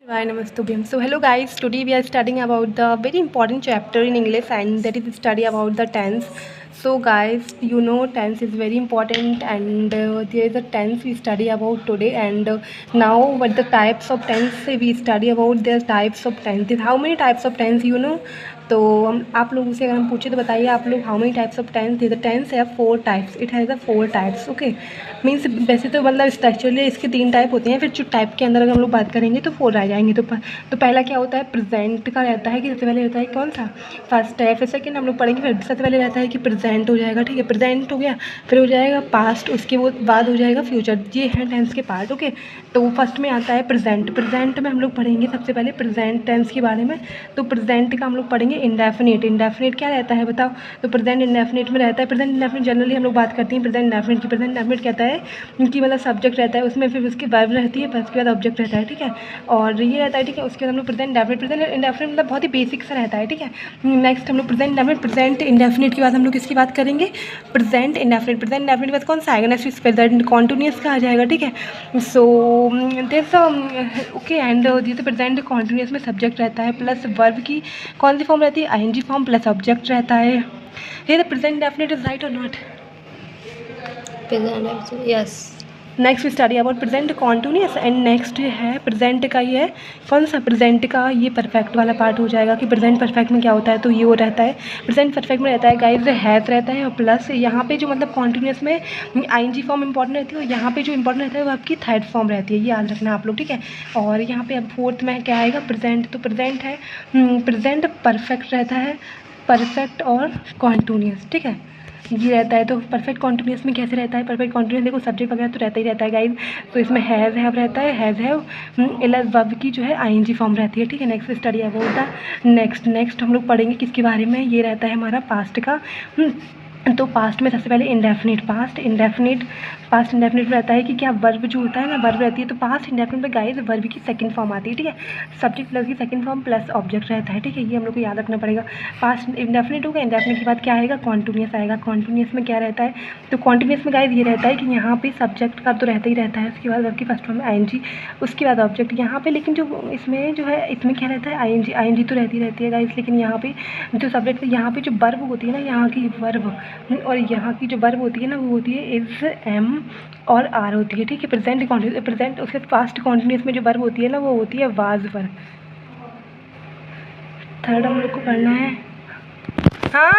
Hi, Namaste. So, hello guys. Today we are studying about the very important chapter in English, and that is study about the tense. So, guys, you know tense is very important, and there is a tense we study about today. And now, what the types of tense we study about? There's types of tense. How many types of tense you know? तो हम आप लोगों से अगर हम पूछे तो बताइए आप लोग how many types of tense the tense है 4 types it has a 4 types okay means वैसे तो मतलब स्ट्रक्चरली इसके 3 टाइप होते हैं फिर जो टाइप के अंदर अगर हम लोग बात करेंगे तो 4 आ जाएंगे तो पहला क्या होता है प्रेजेंट का रहता है कि सबसे पहले रहता है कौन सा फर्स्ट है फिर सेकेंड हम लोग पढ़ेंगे फिर सबसे पहले रहता है कि प्रेजेंट हो जाएगा ठीक है प्रेजेंट हो गया फिर हो जाएगा पास्ट उसके बाद हो जाएगा फ्यूचर ये है टेंस के पार्ट ओके तो फर्स्ट में आता है प्रेजेंट में हम लोग पढ़ेंगे सबसे पहले प्रेजेंट टेंस के बारे में तो प्रेजेंट का हम लोग पढ़ेंगे इंडेफिनिट क्या रहता है बताओ तो प्रेजेंट इंडेफिनिट में रहता है प्रेजेंट इंडेफिनिट जनरली हम लोग बात करते हैं प्रेजेंट इंडेफिनिट कहता है कि मतलब सब्जेक्ट रहता है उसमें फिर उसकी वर्ब रहती है फिर उसके बाद ऑब्जेक्ट रहता है ठीक है और ये रहता है ठीक है उसके बाद हम लोग प्रेजेंट इंडेफिनिट मतलब बहुत ही बेसिक सा रहता है ठीक है नेक्स्ट हम लोग प्रेजेंट इंडेफिनिट के बाद हम लोग किसकी बात करेंगे प्रेजेंट इंडेफिनिट के बाद कौन सा आएगा नेक्स्ट प्रेजेंट कॉन्टिन्यूस का आ जाएगा ठीक है सो दिस ओके एंड ये तो प्रेजेंट कॉन्टिन्यूस में सब्जेक्ट रहता है प्लस वर्ब की कौन सी फॉर्म रहती है आईएनजी फॉर्म प्लस ऑब्जेक्ट रहता है ये the present indefinite is right और not yes next we study about present continuous and next है प्रेजेंट का ये है कौन सा प्रेजेंट का ये परफेक्ट वाला पार्ट हो जाएगा कि प्रेजेंट परफेक्ट में क्या होता है तो ये वो रहता है प्रेजेंट परफेक्ट में रहता है गाइस हैज़ रहता है और प्लस यहाँ पे जो मतलब कॉन्टिन्यूस में आईएनजी फॉर्म इंपॉर्टेंट रहती है और यहाँ पे जो इंपॉर्टेंट रहता है वो आपकी थर्ड फॉर्म रहती है ये याद रखना आप लोग ठीक है और यहाँ पे अब फोर्थ में क्या आएगा प्रेजेंट तो प्रेजेंट है प्रेजेंट परफेक्ट रहता है परफेक्ट और कॉन्टिन्यूस ठीक है ये रहता है तो परफेक्ट कॉन्टिन्यूस में कैसे रहता है परफेक्ट कॉन्टिन्यूस देखो सब्जेक्ट वगैरह तो रहता ही रहता है गाइज तो इसमें हैज़ हैव रहता है हैज़ हैव इलस वर्ब की जो है आईएनजी फॉर्म रहती है ठीक है next study about the next हम लोग पढ़ेंगे किसके बारे में ये रहता है हमारा पास्ट का तो पास्ट में सबसे पहले इंडेफिनिट पास्ट इंडेफिनिट रहता है कि क्या वर्ब जो होता है ना वर्ब रहती है तो पास्ट इंडेफिनिट में गाइस वर्ब की सेकंड फॉर्म आती है ठीक है सब्जेक्ट प्लस की सेकंड फॉर्म प्लस ऑब्जेक्ट रहता है ठीक है ये हम लोग को याद रखना पड़ेगा पास्ट इंडेफिनिट होगा इंडेफिनिट के बाद क्या आएगा कॉन्टिन्यूस आएगा कॉन्टिन्यूस में क्या रहता है तो कॉन्टिन्यूस में गाइस ये रहता है कि यहाँ पे सब्जेक्ट का तो रहता ही रहता है उसके बाद वर्ब की फर्स्ट फॉर्म में आईएनजी उसके बाद ऑब्जेक्ट यहाँ पे लेकिन जो इसमें जो है इसमें क्या रहता है आईएनजी तो रहती है गाइस लेकिन यहाँ पे जो सब्जेक्ट यहाँ पे जो वर्ब होती है ना यहाँ की वर्ब और यहाँ की जो वर्ब होती है ना वो होती है इज एम और आर होती है ठीक है प्रेजेंट उसके पास्ट कॉन्टिन्यूस में जो वर्ब होती है ना वो होती है वाज वर्ब थर्ड हम लोग को पढ़ना है हाँ।